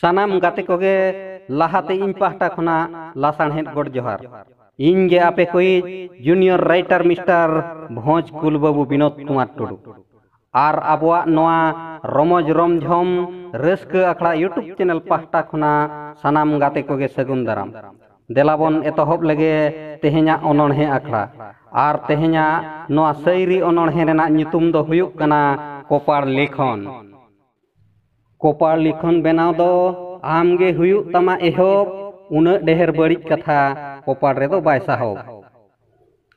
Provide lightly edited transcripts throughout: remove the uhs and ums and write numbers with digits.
सानाम गाते कोगे लाहाते इन पाहटा खना लासाणहेद गोड जोहार इनगे आपे कोई जूनियर राइटर मिस्टर भोज कुलबाबू विनोद कुमार टुडू आर आबोआ नोआ रमज रमझम रस्क आखड़ा यूट्यूब चैनल पाहटा खना सानाम गाते कोगे सगुन दाराम देलाबन एतहब लगे तेहेኛ अनोणहे आखड़ा आर तेहेኛ नोआ सैरी अनोणहे रेना nyutum दो हुयुक कना कोपार लेखन कोपार लिखन बनाव दो आमगे हुयुक तमा एहब उना डेहर बड़िज कथा कोपार रे दो बाय साहब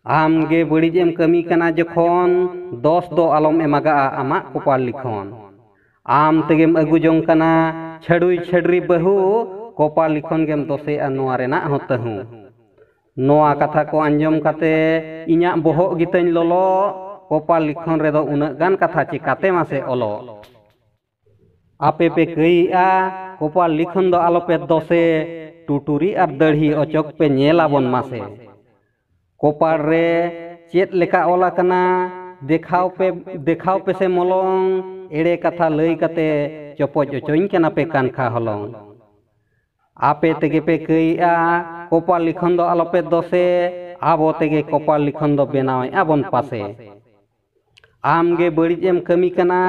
आमगे बड़िज एम कमी कना जखन दोष दो आलम एमागा आमा कोपार लिखन आम तेगेम अगु जों कना छड़ुई छड़री बहु कोपार लिखन गेम दोसे नोआ रेना होतहु नोआ कथा को अंजम काते इन्या बोहग गितन लोलो कोपार लिखन रे दो उना गान कथा चिकाते मासे ओलो आपे पे कईआ कोपार लिखन दो आलोपे दोसे टुटुरी और दढ़ी अचक पे नेलाबन मासे कोपार रे चेत लेका ओला कना देखाव पे से मलंग एड़े कथा लई कते चपच चोइन कना पे कानखा हलंग आपे तेगे पे कईआ कोपार लिखन दो आलोपे दोसे आबो तेगे कोपार लिखन दो बेनावे आबन पासे आमगे बड़िज एम कमी कना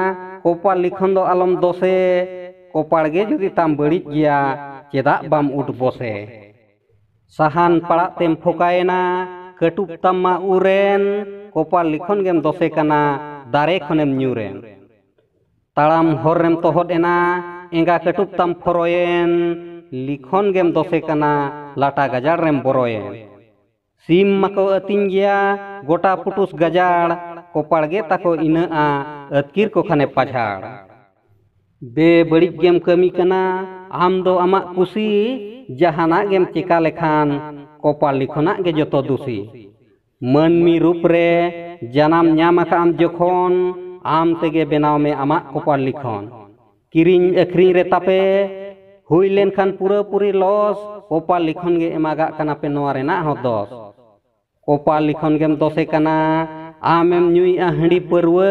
कोपार लिखन दो आलम दोसे कोपार गे जुदी ताम बड़िज गया चेदा बाम उठ बोसे साहान पड़ा तेम फोकायना कटुप तम्मा उरेन कोपार लिखन गेम दोसे कना दारे खनेम न्यूरेन ताड़ाम हररेम तोहद एना एंगा कटुप ताम फरोयेन लिखन गेम दोसे कना लाटा गजार रेम बरोयेन सीम मको अतिन गया गोटा पुटुस गजार कोपार गे ताको इना अतकिर को खाने पाझाड़ बे बड़ी गेम कमी कना आम दो आमा कुसी जहाना गेम चिका लेखान कोपार लिखना गे जतो दुसी मनमी रूप रे जनाम न्याम आम जखन आम तेगे बेनाव में आमा कोपार लिखन किरिंग अखरिंग रे तापे हुई लेन खान पूरा पूरी लॉस कोपार लिखन गे एमागा कना पे नोआ रेना हो दोस कोपार लिखन गेम दोसे कना आमेम न्यूई हंडी परवा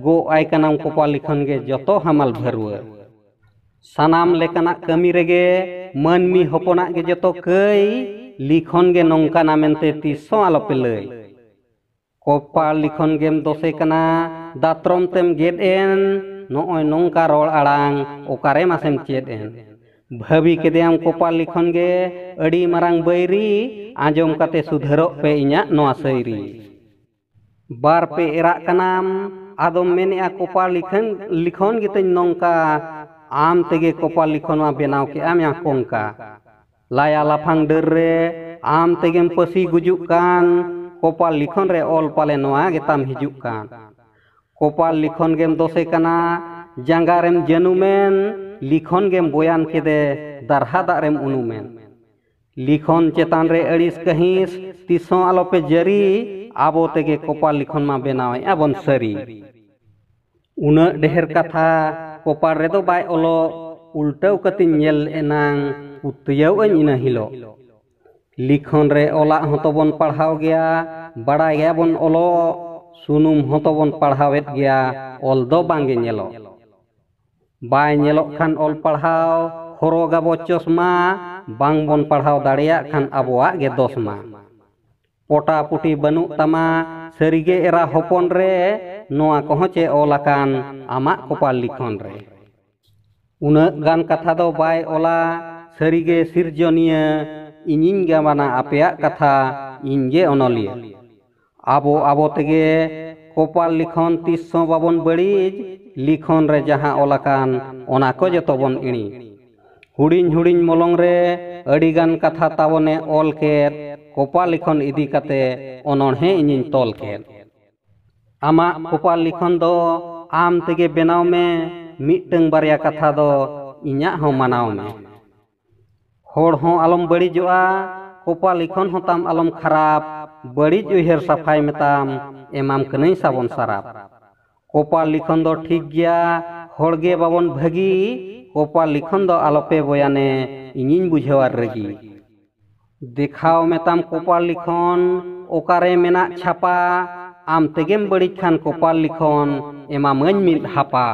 गो आय कनाम कोपार लिखन गे जतो हमाल भरवा सानाम लेकना कमी रेगे मनमी हपना गे जतो कई लिखन गे नोंका नामेंते तिसो आलोपे लई कोपार लिखन गेम दोसे कना दात्रम तेम गेद एन नोय नोंका रोल आड़ांग ओकारे मासेम चेद एन भाभी केदेम कोपार लिखन गे अड़ी मारांग बैरी आजम काते सुधरो पे इन्या नोआ सैरी बार पे एरा कनाम आदम मेने कोपार लिखन गितन नोंका आम तेगे कोपार लिखन बेनाव के आम या कोंका लाया लाफांग डर रे आम तेगेम पसी गुजुक कान कोपार लिखन रे ओल पाले नोआ गेताम हिजुक कान कोपार लिखन गेम दोसे कना जांगारेम जनुमेन लिखन गेम बोयान केदे दारहा दारेम उनुमेन लिखन चेतान रे अड़िस कहिस तिसो आलोपे जरी आबो तेगे कोपार लिखन मा बेनावे आबन सरी उना डेहर कथा कोपार रे दो बाय ओलो उल्टाव कति नेल एनांग उतयाव अन इना हिलो लिखन रे ओला हतोबन पढ़ाव गया बड़ा गया बन ओलो सुनुम हतोबन पढ़ावेत गया ओल दो बांगे नेलो बाय नेलो खान ओल पढ़ाव हरोगाबो चश्मा बांग बन पढ़ाव दाड़िया खान आबोआ गे दोसमा पोटा पुटी बनु तमा सरीगे एरा हपन रे नोआ कोहचे ओलाकान आमा कोपार लिखन रे उना गान कथा दो बाय ओला सरीगे सिरजनिया इनिन गामाना आपेया कथा इनगे अनलिया आबो आबो तेगे कोपार लिखन तिसो बाबन बड़ीज लिखन रे जहां ओलाकान ओना को जतो बन इणी हुडिन हुडिन मलंग रे अड़ीगान कथा तावने ओल केत कोपार लिखन इदी कते अनोणहे इनिन तोल केत आमा कोपार लिखन दो आम तेगे बेनाव में मिटंग बारिया कथा दो इन्या हो मनाव में होड़ हो आलम बड़ीजोआ कोपार लिखन हो ताम आलम खराब बड़ीज उहेर सफाई में ताम एमाम कनई साबन सराब कोपार लिखन दो ठीक गया होड़गे बाबन भगी कोपार लिखन दो आलोपे बयाने इनिन बुझेवार रगी देखाव में ताम कोपार लिखन ओकारे मेना छापा आम तेगेम बड़ी खान कोपार लिखन एमा मन मिल हापा।